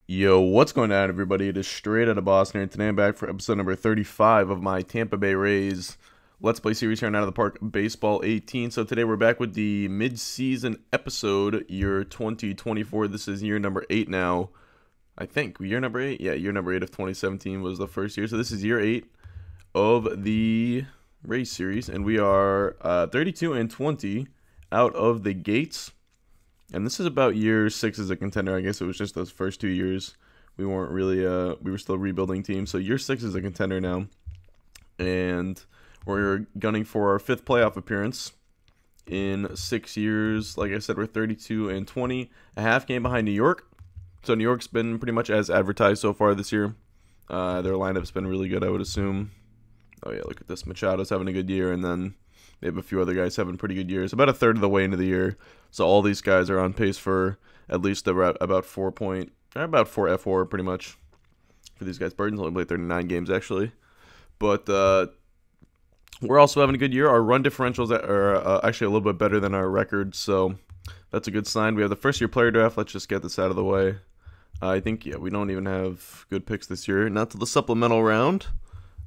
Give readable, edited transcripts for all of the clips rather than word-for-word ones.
Yo, what's going on, everybody? It is straight out of Boston, and today I'm back for episode number 35 of my Tampa Bay Rays Let's Play series here on Out of the Park Baseball 18. So today we're back with the mid-season episode, year 2024. This is year number 8 now. I think. Year number 8? Yeah, year number 8 of 2017 was the first year. So this is year 8 of the Rays series, and we are 32-20 out of the gates. And this is about year 6 as a contender. I guess it was just those first 2 years. We weren't really, we were still a rebuilding team. So year 6 is a contender now. And we're gunning for our 5th playoff appearance in 6 years. Like I said, we're 32-20, a half game behind New York. So New York's been pretty much as advertised so far this year. Their lineup's been really good, I would assume. Oh yeah, look at this. Machado's having a good year, and then they have a few other guys having pretty good years. About a third of the way into the year. So all these guys are on pace for at least about 4 F4 pretty much for these guys. Burton's only played 39 games actually. But we're also having a good year. Our run differentials are actually a little bit better than our record, so that's a good sign. We have the first year player draft. Let's just get this out of the way. I think, yeah, we don't even have good picks this year. Not to the supplemental round.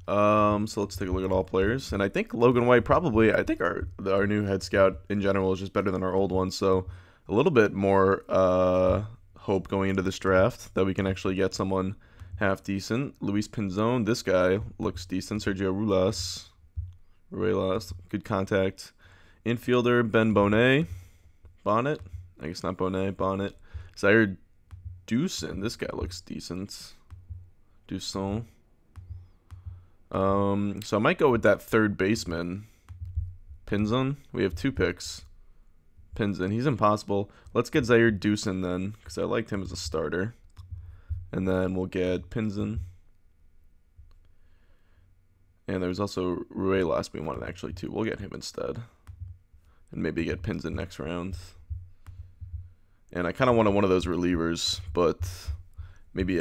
So let's take a look at all players. And I think Logan White probably, I think our new head scout in general is just better than our old one. So a little bit more hope going into this draft that we can actually get someone half decent. Luis Pinzon, this guy looks decent. Sergio Ruelas, good contact. Infielder, Ben Bonnet. Bonnet? I guess not Bonnet, Bonnet. Zaire Deucin, this guy looks decent. Deucin. So I might go with that third baseman, Pinzon. We have 2 picks. Pinzon, he's impossible. Let's get Zaire Deucin then, because I liked him as a starter. And then we'll get Pinzon. And there's also Ruelas we wanted actually too. We'll get him instead. And maybe get Pinzon next round. And I kind of wanted one of those relievers, but maybe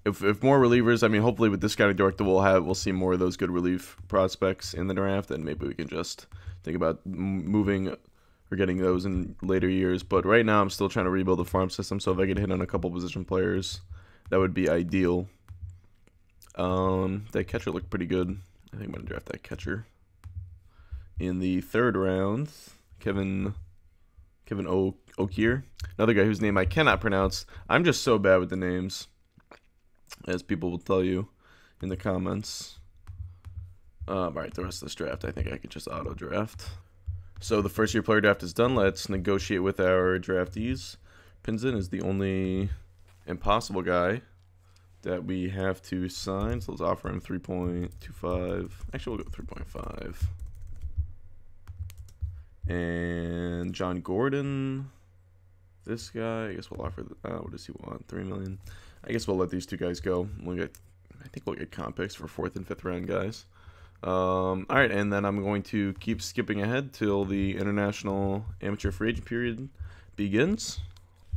if more relievers, I mean, hopefully with this kind of director we'll see more of those good relief prospects in the draft, and maybe we can just think about moving or getting those in later years. But right now I'm still trying to rebuild the farm system, so if I could hit on a couple position players, that would be ideal. That catcher looked pretty good. I think I'm gonna draft that catcher in the 3rd round. Kevin Okier, another guy whose name I cannot pronounce. I'm just so bad with the names, as people will tell you in the comments. Alright, the rest of this draft, I think I could just auto-draft. So the first year player draft is done. Let's negotiate with our draftees. Pinzon is the only impossible guy that we have to sign. So let's offer him 3.25. Actually, we'll go 3.5. And John Gordon, this guy, I guess we'll offer, what does he want? 3 million. I guess we'll let these 2 guys go. I think we'll get comp picks for 4th and 5th round guys. All right, and then I'm going to keep skipping ahead till the international amateur free agent period begins.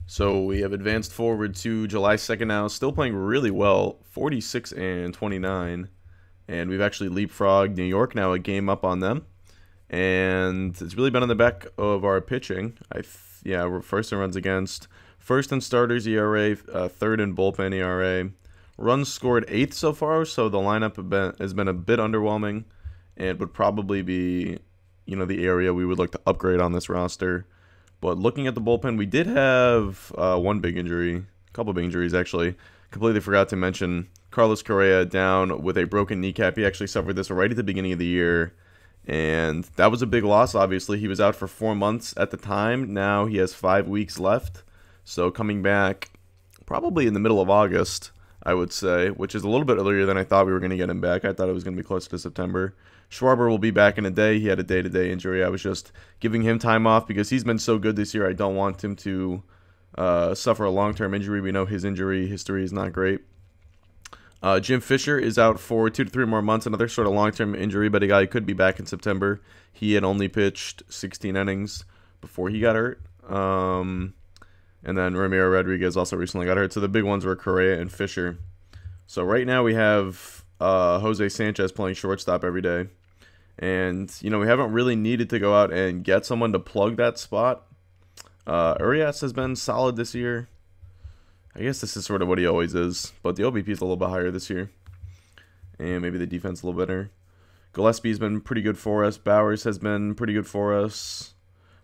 So we have advanced forward to July 2nd now, still playing really well, 46-29, and we've actually leapfrogged New York now, a game up on them. And it's really been on the back of our pitching. We're first in runs against, first in starters ERA, 3rd in bullpen ERA. Runs scored 8th so far, so the lineup has been a bit underwhelming, and would probably be, the area we would look to upgrade on this roster. But looking at the bullpen, we did have one big injury, a couple big injuries actually. Completely forgot to mention Carlos Correa down with a broken kneecap. He actually suffered this right at the beginning of the year. And that was a big loss, obviously. He was out for 4 months at the time. Now he has 5 weeks left. So coming back probably in the middle of August, I would say, which is a little bit earlier than I thought we were going to get him back. I thought it was going to be closer to September. Schwarber will be back in a day. He had a day-to-day injury. I was just giving him time off because he's been so good this year. I don't want him to suffer a long-term injury. We know his injury history is not great. Jim Fisher is out for 2 to 3 more months, another sort of long-term injury, but a guy who could be back in September. He had only pitched 16 innings before he got hurt. And then Ramiro Rodriguez also recently got hurt. So the big ones were Correa and Fisher. So right now we have Jose Sanchez playing shortstop every day. And, we haven't really needed to go out and get someone to plug that spot. Urias has been solid this year. I guess this is sort of what he always is, but the OBP is a little bit higher this year. And maybe the defense a little better. Gillespie's been pretty good for us. Bowers has been pretty good for us.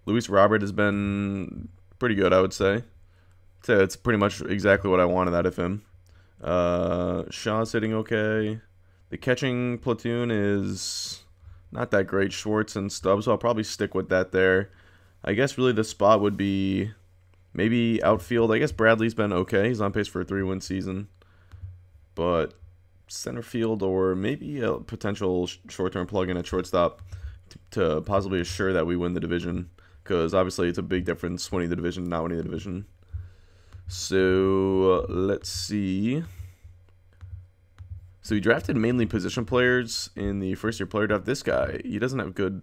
Luis Robert has been pretty good, I would say. So it's pretty much exactly what I wanted out of him. Shaw's hitting okay. The catching platoon is not that great. Schwartz and Stubbs, so I'll probably stick with that there. I guess really the spot would be maybe outfield. I guess Bradley's been okay. He's on pace for a 3-win season. But center field or maybe a potential short-term plug-in at shortstop to possibly assure that we win the division. Because obviously it's a big difference winning the division and not winning the division. So let's see. So we drafted mainly position players in the first-year player draft. This guy, he doesn't have good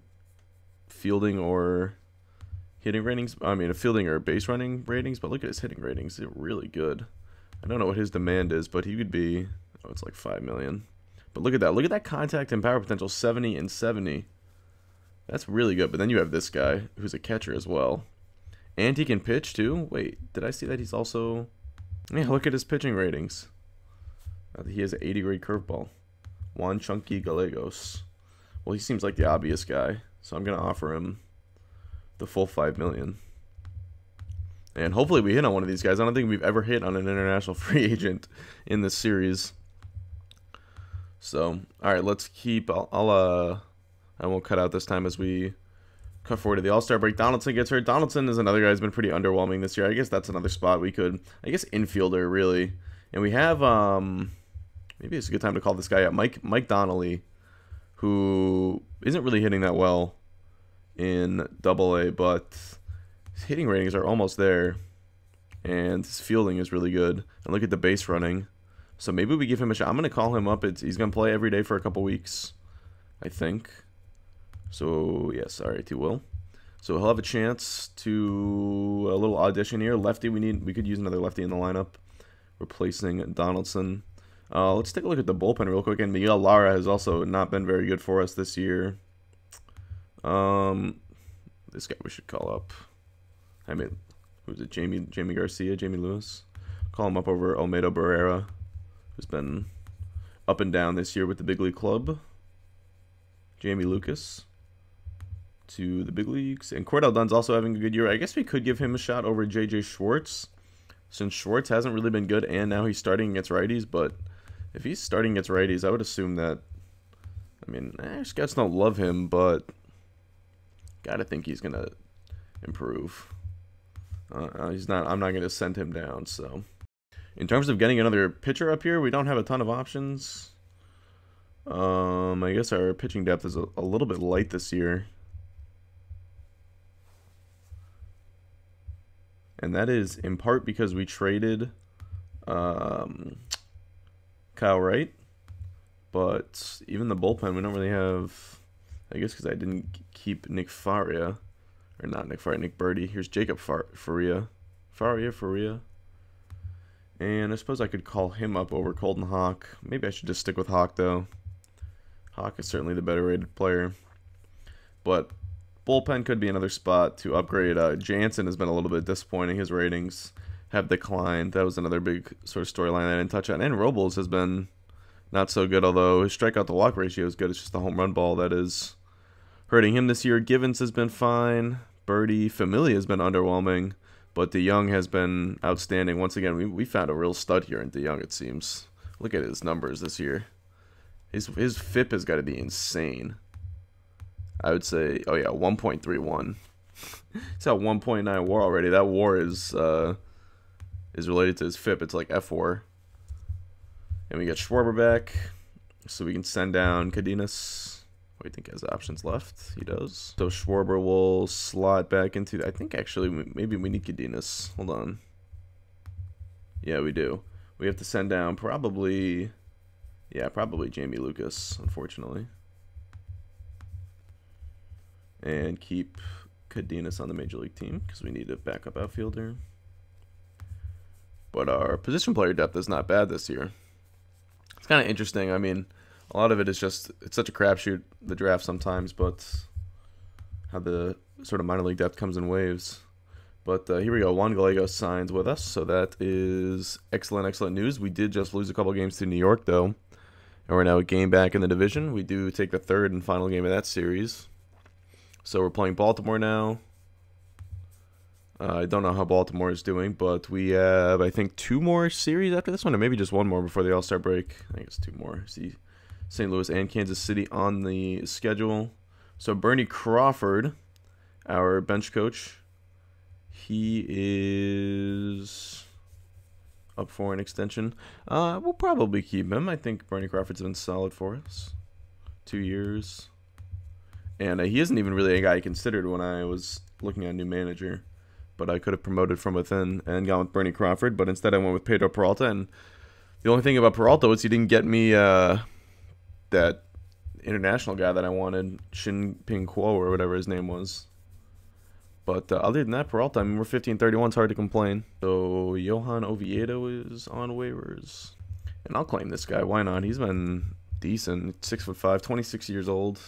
fielding or hitting ratings. I mean, fielding or base running ratings, but look at his hitting ratings. They're really good. I don't know what his demand is, but he could be, oh, it's like 5 million. But look at that. Look at that contact and power potential, 70 and 70. That's really good. But then you have this guy who's a catcher as well. And he can pitch too. Wait, did I see that he's also... Yeah, look at his pitching ratings. He has an 80-grade curveball. Juan Chunky Gallegos. Well, he seems like the obvious guy. So I'm going to offer him the full 5 million. And hopefully we hit on one of these guys. I don't think we've ever hit on an international free agent in this series. So, all right, let's keep... I won't cut out this time as we cut forward to the All-Star break. Donaldson gets hurt. Donaldson is another guy who's been pretty underwhelming this year. I guess that's another spot we could... I guess infielder, really. And we have... maybe it's a good time to call this guy out. Mike Donnelly, who isn't really hitting that well in AA, but his hitting ratings are almost there. And his fielding is really good. And look at the base running. So maybe we give him a shot. I'm going to call him up. He's going to play every day for a couple weeks, I think. So, yes, all right, he will. So he'll have a chance to a little audition here. Lefty, we could use another lefty in the lineup, replacing Donaldson. Let's take a look at the bullpen real quick. And Miguel Lara has also not been very good for us this year. This guy we should call up. I mean, who's it? Jamie Garcia, Jamie Lewis. Call him up over Olmedo Barrera, who's been up and down this year with the big league club. Jamie Lucas to the big leagues. And Cordell Dunn's also having a good year. I guess we could give him a shot over J.J. Schwartz, since Schwartz hasn't really been good, and now he's starting against righties. But if he's starting against righties, I would assume that, I mean, scouts don't love him, but gotta think he's gonna improve. He's not. I'm not gonna send him down. So, in terms of getting another pitcher up here, we don't have a ton of options. I guess our pitching depth is a little bit light this year. And that is in part because we traded Kyle Wright. But even the bullpen, we don't really have... I guess because I didn't keep Nick Faria. Or not Nick Faria, Nick Birdie. Here's Jacob Faria. Faria. And I suppose I could call him up over Colton Hawk. Maybe I should just stick with Hawk, though. Hawk is certainly the better rated player. But bullpen could be another spot to upgrade. Jansen has been a little bit disappointing. His ratings have declined. That was another big sort of storyline I didn't touch on. And Robles has been not so good, although his strikeout to walk ratio is good. It's just the home run ball that is hurting him this year. Givens has been fine. Birdie, Familia has been underwhelming. But DeYoung has been outstanding. Once again, we found a real stud here in DeYoung, it seems. Look at his numbers this year. His FIP has got to be insane. I would say, oh yeah, 1.31. He's at 1.9 WAR already. That WAR is related to his FIP. It's like F4. And we get Schwarber back, so we can send down Cadenas. What do you think he has options left? He does. So Schwarber will slot back into... I think actually maybe we need Cadenas. Hold on. Yeah, we do. We have to send down probably... Yeah, probably Jamie Lucas, unfortunately. And keep Cadenas on the Major League team because we need a backup outfielder. But our position player depth is not bad this year. It's kind of interesting. I mean, a lot of it is just, it's such a crapshoot, the draft sometimes, but how the sort of minor league depth comes in waves. But here we go. Juan Gallegos signs with us, so that is excellent news. We did just lose a couple games to New York, though, and we're now a game back in the division. We do take the third and final game of that series. So we're playing Baltimore now. I don't know how Baltimore is doing, but we have, I think, 2 more series after this one, or maybe just 1 more before the All-Star break. I think it's 2 more. See, St. Louis and Kansas City on the schedule. So Bernie Crawford, our bench coach, he is up for an extension. We'll probably keep him. I think Bernie Crawford's been solid for us. 2 years. And he isn't even really a guy I considered when I was looking at a new manager. But I could have promoted from within and gone with Bernie Crawford. But instead I went with Pedro Peralta. And the only thing about Peralta was he didn't get me that international guy that I wanted. Shin Ping Kuo or whatever his name was. But other than that, Peralta, I mean, we're 15-31. It's hard to complain. So Johan Oviedo is on waivers. And I'll claim this guy. Why not? He's been decent. 6'5", 26 years old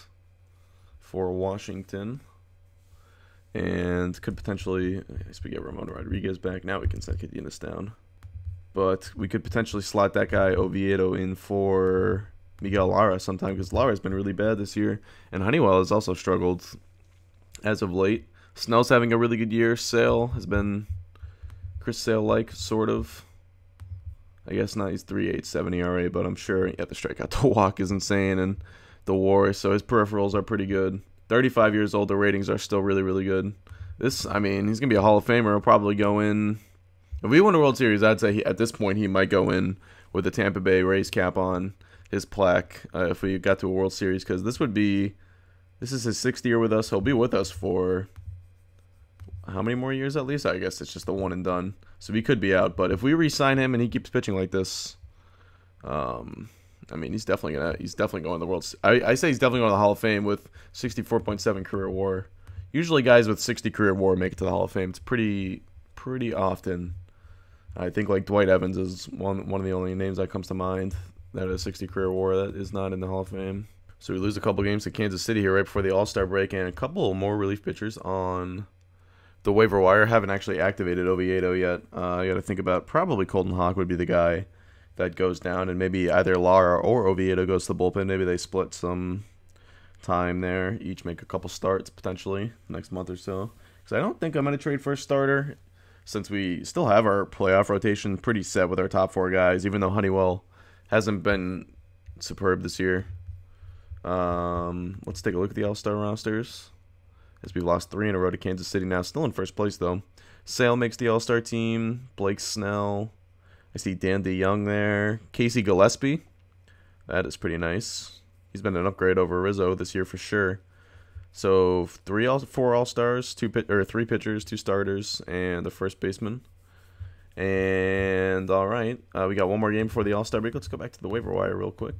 for Washington. And could potentially, I guess we get Ramon Rodriguez back. Now we can set Cadenas down. But we could potentially slot that guy, Oviedo, in for Miguel Lara sometime. Because Lara's been really bad this year. And Honeywell has also struggled as of late. Snell's having a really good year. Sale has been Chris Sale-like, sort of. I guess not. He's 3.87 ERA, but I'm sure the strikeout to walk is insane, and the WAR, so his peripherals are pretty good. 35 years old, the ratings are still really good. This, I mean, he's gonna be a Hall of Famer. He'll probably go in. If we win a World Series, I'd say at this point he might go in with the Tampa Bay Rays cap on his plaque if we got to a World Series, because this is his 6th year with us. He'll be with us for how many more years at least? I guess it's just a one and done. So he could be out. But if we re-sign him and he keeps pitching like this, I mean, he's definitely going to the World. I say he's definitely going to the Hall of Fame with 64.7 career WAR. Usually guys with 60 career WAR make it to the Hall of Fame. It's pretty often. I think like Dwight Evans is one of the only names that comes to mind that has 60 career WAR that is not in the Hall of Fame. So we lose a couple games to Kansas City here right before the All-Star break, and a couple more relief pitchers on the waiver wire. Haven't actually activated Oviedo yet. I got to think about, probably Colton Hawk would be the guy that goes down, and maybe either Lara or Oviedo goes to the bullpen. Maybe they split some time there, each make a couple starts potentially next month or so. Because I don't think I'm going to trade for a starter, since we still have our playoff rotation pretty set with our top 4 guys, even though Honeywell hasn't been superb this year. Let's take a look at the All-Star rosters, as we've lost 3 in a row to Kansas City now. Still in first place, though. Sale makes the All-Star team. Blake Snell. I see Dan DeYoung there. Casey Gillespie. That is pretty nice. He's been an upgrade over Rizzo this year for sure. So 4 All-Stars, 3 pitchers, 2 starters, and a first baseman. And all right, we got 1 more game before the All-Star break. Let's go back to the waiver wire real quick.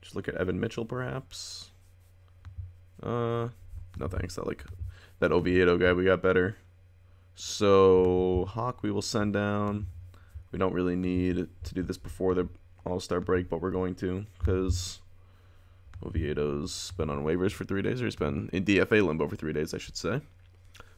Just look at Evan Mitchell, perhaps. No thanks. I like that Oviedo guy. We got better. So Hawk we will send down. We don't really need to do this before the All-Star break, but we're going to, because Oviedo's been on waivers for 3 days, or he's been in DFA limbo for 3 days, I should say.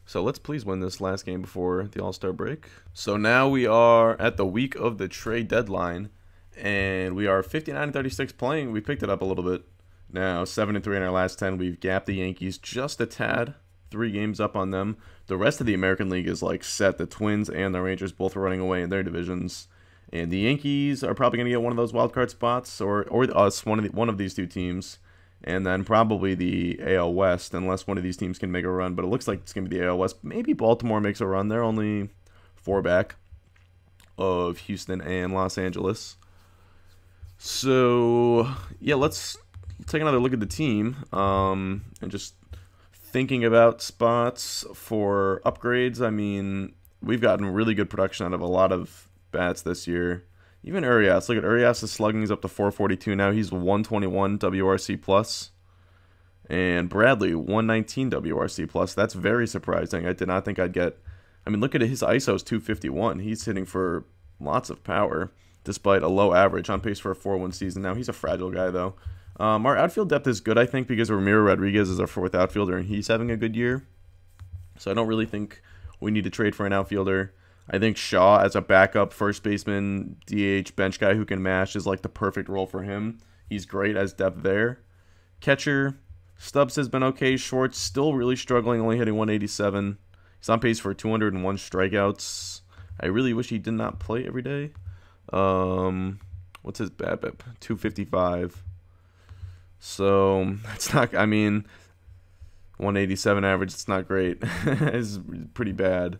So let's please win this last game before the All-Star break. So now we are at the week of the trade deadline, and we are 59-36 playing. We picked it up a little bit. Now 7-3 in our last 10. We've gapped the Yankees just a tad, 3 games up on them. The rest of the American League is like set. The Twins and the Rangers both are running away in their divisions, and the Yankees are probably going to get one of those wild card spots, or us, one of these 2 teams, and then probably the AL West, unless one of these teams can make a run. But it looks like it's going to be the AL West. Maybe Baltimore makes a run. They're only 4 back of Houston and Los Angeles. So yeah, let's take another look at the team, and just thinking about spots for upgrades. I mean, we've gotten really good production out of a lot of bats this year. Even Urias. Look at Urias' slugging is up to 442 now. He's 121 WRC plus. And Bradley, 119 WRC plus. That's very surprising. I did not think I'd get... I mean, look at his ISO's 251. He's hitting for lots of power, despite a low average, on pace for a 4-1 season. Now, he's a fragile guy, though. Our outfield depth is good, I think, because Ramiro Rodriguez is our 4th outfielder, and he's having a good year. So I don't really think we need to trade for an outfielder. I think Shaw as a backup first baseman, DH, bench guy who can mash is like the perfect role for him. He's great as depth there. Catcher, Stubbs has been okay. Schwartz still really struggling, only hitting 187. He's on pace for 201 strikeouts. I really wish he did not play every day. What's his BABIP? 255. So, it's not, I mean, 187 average, it's not great. It's pretty bad.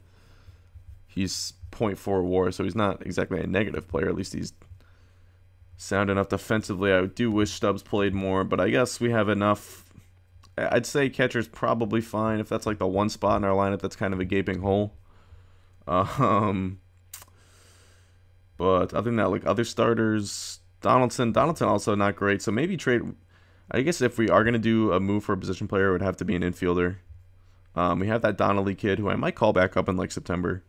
He's 0.4 WAR, so he's not exactly a negative player. At least he's sound enough defensively. I do wish Stubbs played more, but I guess we have enough. I'd say catcher's probably fine if that's like the one spot in our lineup that's kind of a gaping hole. But other than that, like other starters, Donaldson also not great. So maybe trade. I guess if we are going to do a move for a position player, it would have to be an infielder. We have that Donnelly kid who I might call back up in like September.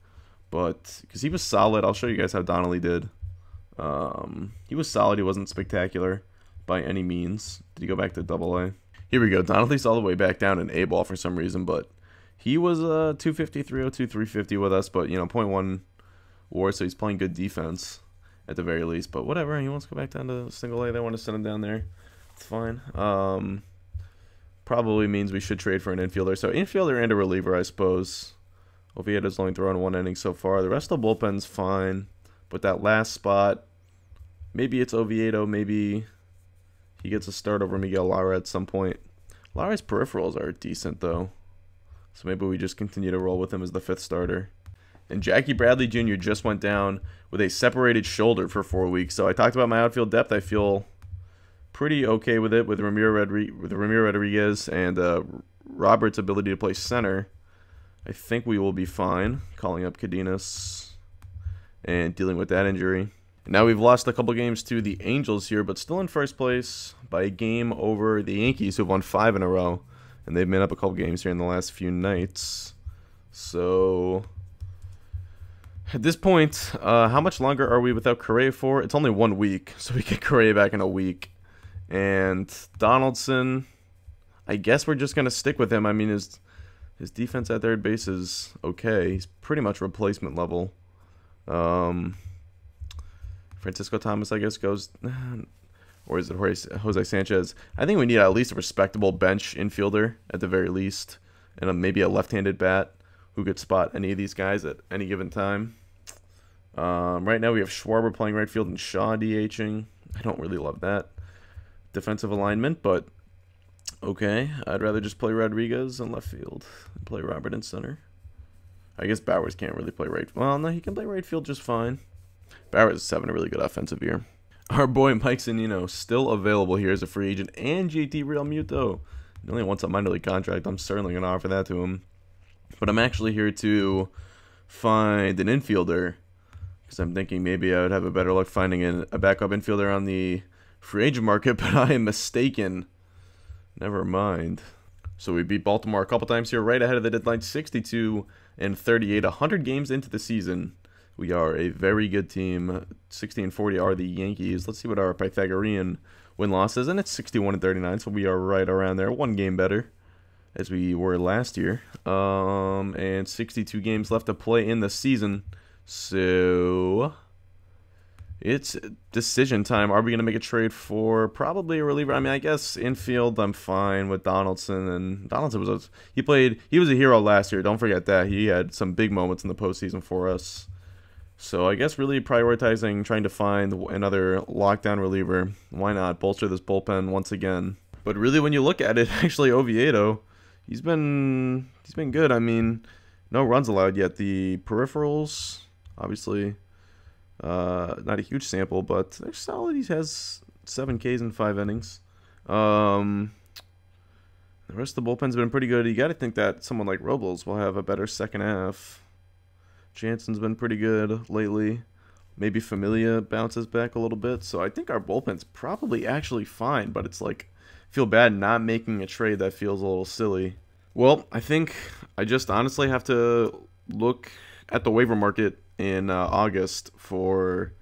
But because he was solid, I'll show you guys how Donnelly did. He was solid. He wasn't spectacular by any means. Did he go back to AA? Here we go. Donnelly's all the way back down in A-ball for some reason, but he was 250, 302, 350 with us, but, you know, 0.1 WAR, so he's playing good defense at the very least. But whatever, he wants to go back down to single A. They want to send him down there. It's fine. Probably means we should trade for an infielder. So infielder and a reliever, I suppose. Oviedo's only thrown one inning so far. The rest of the bullpen's fine. But that last spot, maybe it's Oviedo. Maybe he gets a start over Miguel Lara at some point. Lara's peripherals are decent, though. So maybe we just continue to roll with him as the fifth starter. And Jackie Bradley Jr. just went down with a separated shoulder for 4 weeks. So I talked about my outfield depth. I feel pretty okay with it with Ramiro Rodriguez and Robert's ability to play center. I think we will be fine calling up Cadenas and dealing with that injury. And now we've lost a couple games to the Angels here, but still in first place by a game over the Yankees, who have won 5 in a row. And they've made up a couple games here in the last few nights. So at this point, how much longer are we without Correa for? It's only 1 week, so we get Correa back in a week. And Donaldson, I guess we're just going to stick with him. I mean, his defense at third base is okay. He's pretty much replacement level. Francisco Thomas, I guess, goes... Or is it Jose Sanchez? I think we need at least a respectable bench infielder at the very least. And maybe a left-handed bat who could spot any of these guys at any given time. Right now we have Schwarber playing right field and Shaw DHing. I don't really love that defensive alignment, but okay. I'd rather just play Rodriguez in left field and play Robert in center. I guess Bowers can't really play right. Well, no, he can play right field just fine. Bowers is having a really good offensive year. Our boy Mike Zunino still available here as a free agent, and JT Realmuto. He only wants a minor league contract. I'm certainly going to offer that to him. But I'm actually here to find an infielder, because I'm thinking maybe I would have a better luck finding a backup infielder on the free agent market, but I am mistaken. Never mind. So we beat Baltimore a couple times here, right ahead of the deadline, 62 and 38, 100 games into the season. We are a very good team. 60-40 are the Yankees. Let's see what our Pythagorean win-loss is, and it's 61 and 39, so we are right around there, 1 game better as we were last year. And 62 games left to play in the season, so it's decision time. Are we going to make a trade for probably a reliever? I mean, I guess infield, I'm fine with Donaldson. And Donaldson was he was a hero last year. Don't forget that. He had some big moments in the postseason for us. So I guess really prioritizing trying to find another lockdown reliever. Why not bolster this bullpen once again? But really, when you look at it, actually Oviedo, he's been good. I mean, no runs allowed yet. The peripherals, obviously, not a huge sample, but they're solid. He has 7 Ks in 5 innings. The rest of the bullpen's been pretty good. You got to think that someone like Robles will have a better second half. Jansen's been pretty good lately. Maybe Familia bounces back a little bit. So I think our bullpen's probably actually fine, but it's like, I feel bad not making a trade that feels a little silly. Well, I think I just honestly have to look at the waiver market in August for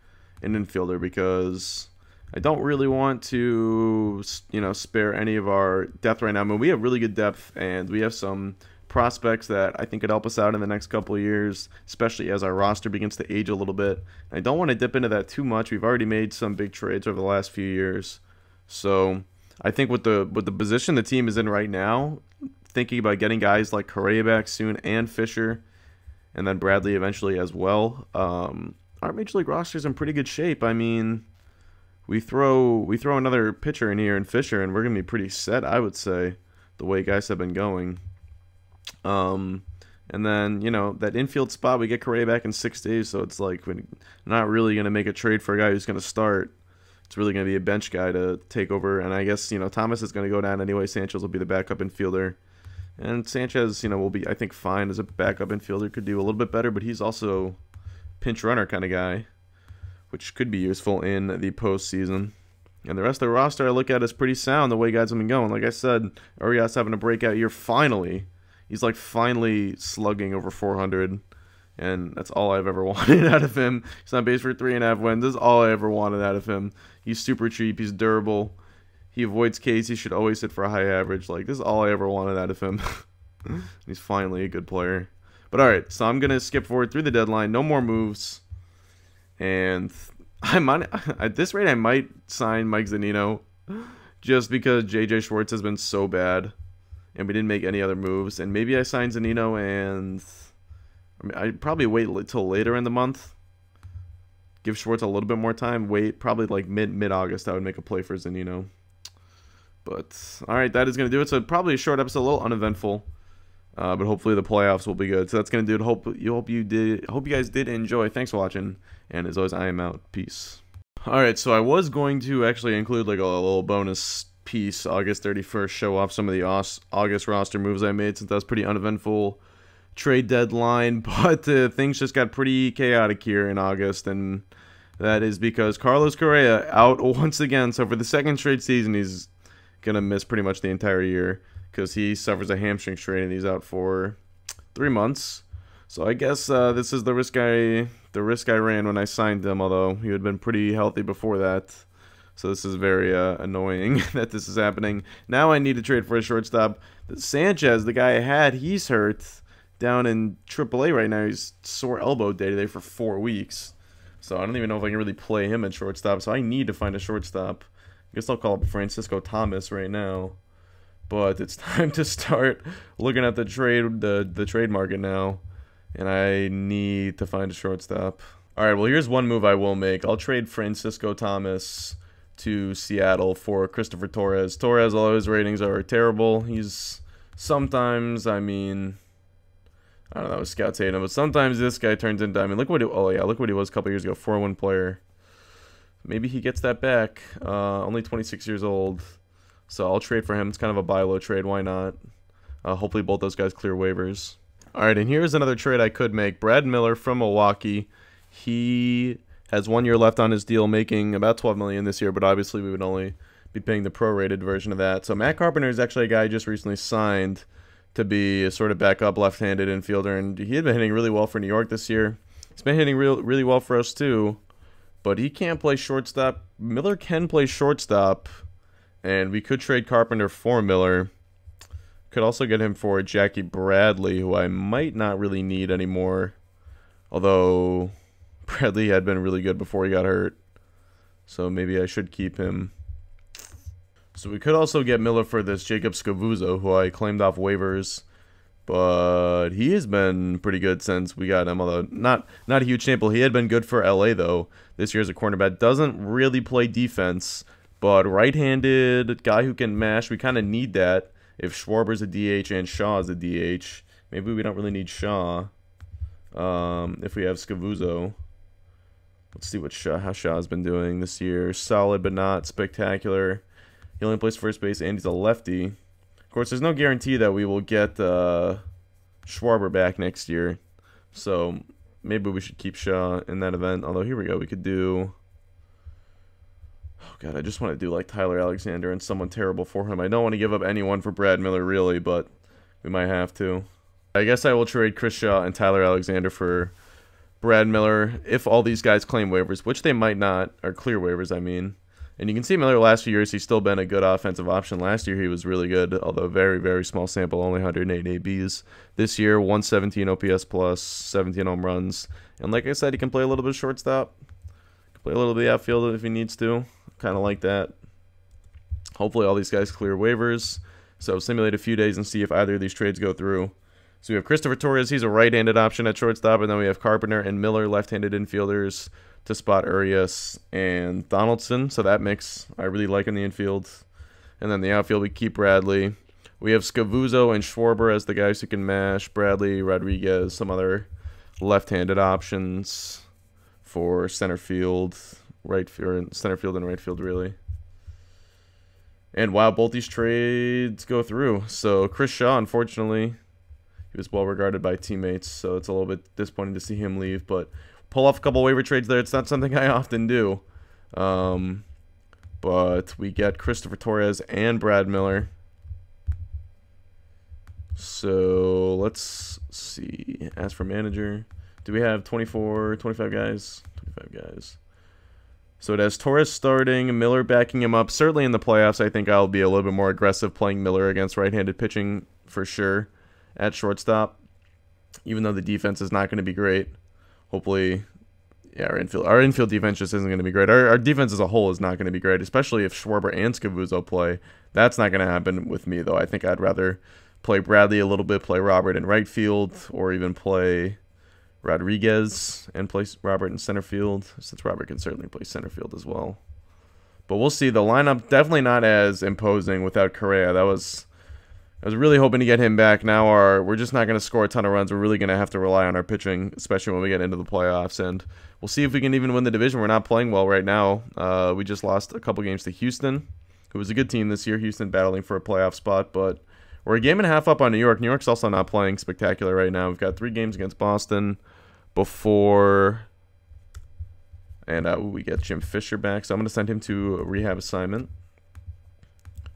an infielder, because I don't really want to, spare any of our depth right now. I mean, we have really good depth, and we have some prospects that I think could help us out in the next couple of years, especially as our roster begins to age a little bit. I don't want to dip into that too much. We've already made some big trades over the last few years. So I think with the position the team is in right now, thinking about getting guys like Correa back soon and Fisher, and then Bradley eventually as well, our Major League roster is in pretty good shape. I mean, we throw another pitcher in here in Fisher, and we're going to be pretty set, I would say, the way guys have been going. And then, you know, that infield spot, we get Correa back in 6 days, so it's like we're not really going to make a trade for a guy who's going to start. It's really going to be a bench guy to take over, and I guess, you know, Thomas is going to go down anyway. Sanchez will be the backup infielder. And Sanchez, you know, will be, I think, fine as a backup infielder. Could do a little bit better, but he's also pinch runner kind of guy, which could be useful in the postseason. And the rest of the roster I look at is pretty sound the way guys have been going. Like I said, Urias having a breakout year finally. He's like finally slugging over 400, and that's all I've ever wanted out of him. He's on base for 3.5 wins. This is all I ever wanted out of him. He's super cheap. He's durable. He avoids Ks. He should always hit for a high average. Like, this is all I ever wanted out of him. He's finally a good player. But alright, so I'm going to skip forward through the deadline. No more moves. And I might, at this rate, I might sign Mike Zunino just because JJ Schwartz has been so bad. And we didn't make any other moves. And maybe I sign Zunino and I mean, I'd probably wait till later in the month. Give Schwartz a little bit more time. Wait, probably like mid-August I would make a play for Zunino. But, alright, that is going to do it. So, probably a short episode, a little uneventful. But hopefully the playoffs will be good. So, that's going to do it. Hope you guys did enjoy. Thanks for watching. And as always, I am out. Peace. Alright, so I was going to actually include like a little bonus piece, August 31st, show off some of the August roster moves I made since that was pretty uneventful trade deadline. But things just got pretty chaotic here in August. And that is because Carlos Correa out once again. So, for the second straight season, he's gonna miss pretty much the entire year because he suffers a hamstring strain and he's out for 3 months. So I guess this is the risk I ran when I signed him, although he had been pretty healthy before that. So this is very annoying that this is happening. Now I need to trade for a shortstop. Sanchez, the guy I had, he's hurt down in AAA right now. He's sore elbow day-to-day for 4 weeks. So I don't even know if I can really play him at shortstop. So I need to find a shortstop. I guess I'll call up Francisco Thomas right now. But it's time to start looking at the trade market now. And I need to find a shortstop. Alright, well here's one move I will make. I'll trade Francisco Thomas to Seattle for Christopher Torres. Torres, although his ratings are terrible, he's sometimes, I mean, I don't know, scouts hate him, but sometimes this guy turns into, I mean, look what he was a couple years ago, 4-1 player. Maybe he gets that back. Only 26 years old. So I'll trade for him. It's kind of a buy low trade. Why not? Hopefully both those guys clear waivers. Alright, and here's another trade I could make. Brad Miller from Milwaukee. He has 1 year left on his deal, making about $12 million this year, but obviously we would only be paying the prorated version of that. So Matt Carpenter is actually a guy I just recently signed to be a sort of backup left-handed infielder, and he had been hitting really well for New York this year. He's been hitting really well for us too. But he can't play shortstop. Miller can play shortstop. And we could trade Carpenter for Miller. Could also get him for Jackie Bradley, who I might not really need anymore. Although Bradley had been really good before he got hurt. So maybe I should keep him. So we could also get Miller for this Jacob Scavuzzo, who I claimed off waivers. But he has been pretty good since we got him, although not a huge sample. He had been good for LA, though. This year as a cornerback. Doesn't really play defense, but right-handed guy who can mash. We kind of need that if Schwarber's a DH and Shaw is a DH. Maybe we don't really need Shaw if we have Scavuzzo. Let's see how Shaw's been doing this year. Solid, but not spectacular. He only plays first base, and he's a lefty. Of course, there's no guarantee that we will get Schwarber back next year. So maybe we should keep Shaw in that event. Although, here we go. We could do... Oh, God, I just want to do like Tyler Alexander and someone terrible for him. I don't want to give up anyone for Brad Miller, really, but we might have to. I guess I will trade Chris Shaw and Tyler Alexander for Brad Miller if all these guys claim waivers, which they might not, or clear waivers, I mean. And you can see Miller last few years, he's still been a good offensive option. Last year he was really good, although very, very small sample, only 108 ABs. This year, 117 OPS plus, 17 home runs. And like I said, he can play a little bit of shortstop. Can play a little bit of outfield if he needs to. Kind of like that. Hopefully all these guys clear waivers. So simulate a few days and see if either of these trades go through. So we have Christopher Torres, he's a right-handed option at shortstop, and then we have Carpenter and Miller, left-handed infielders, to spot Urias and Donaldson. So that mix, I really like in the infield. And then the outfield, we keep Bradley. We have Scavuzzo and Schwarber as the guys who can mash. Bradley, Rodriguez, some other left-handed options for center field, right field, center field and right field, really. And wow, both these trades go through. So Chris Shaw, unfortunately, he was well regarded by teammates, so it's a little bit disappointing to see him leave, but pull off a couple waiver trades there. It's not something I often do. But we get Christopher Torres and Brad Miller. So let's see. As for manager, do we have 25 guys? 25 guys. So it has Torres starting, Miller backing him up. Certainly in the playoffs, I think I'll be a little bit more aggressive playing Miller against right-handed pitching for sure at shortstop, even though the defense is not going to be great. Hopefully, yeah, our infield defense just isn't going to be great. Our defense as a whole is not going to be great, especially if Schwarber and Scavuzzo play. That's not going to happen with me, though. I think I'd rather play Bradley a little bit, play Robert in right field, or even play Rodriguez and play Robert in center field, since Robert can certainly play center field as well. But we'll see. The lineup definitely not as imposing without Correa. I was really hoping to get him back. Now we're just not going to score a ton of runs. We're really going to have to rely on our pitching, especially when we get into the playoffs. And we'll see if we can even win the division. We're not playing well right now. We just lost a couple games to Houston, who was a good team this year. Houston battling for a playoff spot, but we're a game and a half up on New York. New York's also not playing spectacular right now. We've got 3 games against Boston before, and we get Jim Fisher back. So I'm going to send him to a rehab assignment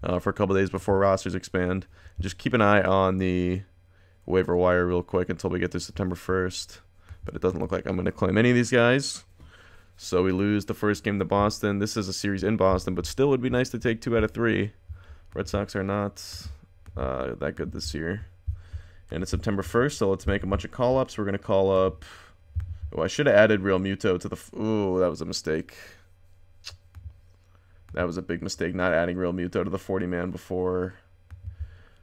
for a couple days before rosters expand. Just keep an eye on the waiver wire real quick until we get to September 1st. But it doesn't look like I'm going to claim any of these guys. So we lose the first game to Boston. This is a series in Boston, but still would be nice to take 2 out of 3. Red Sox are not that good this year. And it's September 1st, so let's make a bunch of call-ups. We're going to call up... Oh, I should have added Real Muto to the... Ooh, that was a mistake. That was a big mistake, not adding Real Muto to the 40-man before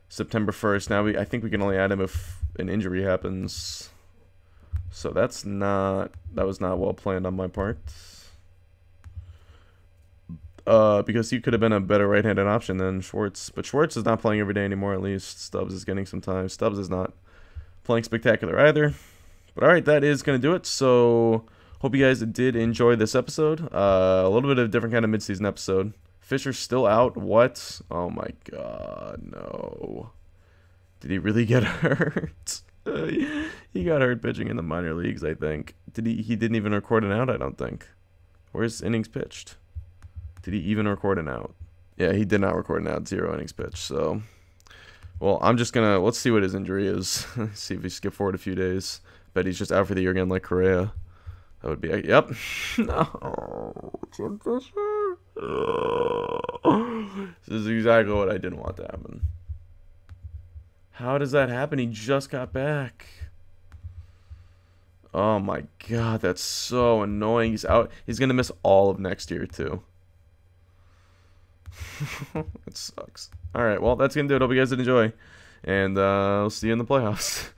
September 1st. Now I think we can only add him if an injury happens. So that was not well planned on my part. Because he could have been a better right-handed option than Schwartz. But Schwartz is not playing every day anymore, at least. Stubbs is getting some time. Stubbs is not playing spectacular either. But alright, that is going to do it. So hope you guys did enjoy this episode. A little bit of a different kind of midseason episode. Fisher's still out. What? Oh my god, no. Did he really get hurt? He got hurt pitching in the minor leagues, I think. He didn't even record an out, I don't think. Where's innings pitched? Did he even record an out? Yeah, he did not record an out. 0 innings pitched. So, well, I'm just gonna let's see what his injury is. See if he skipped forward a few days. Bet he's just out for the year again, like Correa. That would be yep. No, Jim Fisher. This is exactly what I didn't want to happen. How does that happen? He just got back. Oh my god, that's so annoying. He's out. He's gonna miss all of next year too. It sucks. Alright, well, that's going to do it. Hope you guys did enjoy. And I'll see you in the playoffs.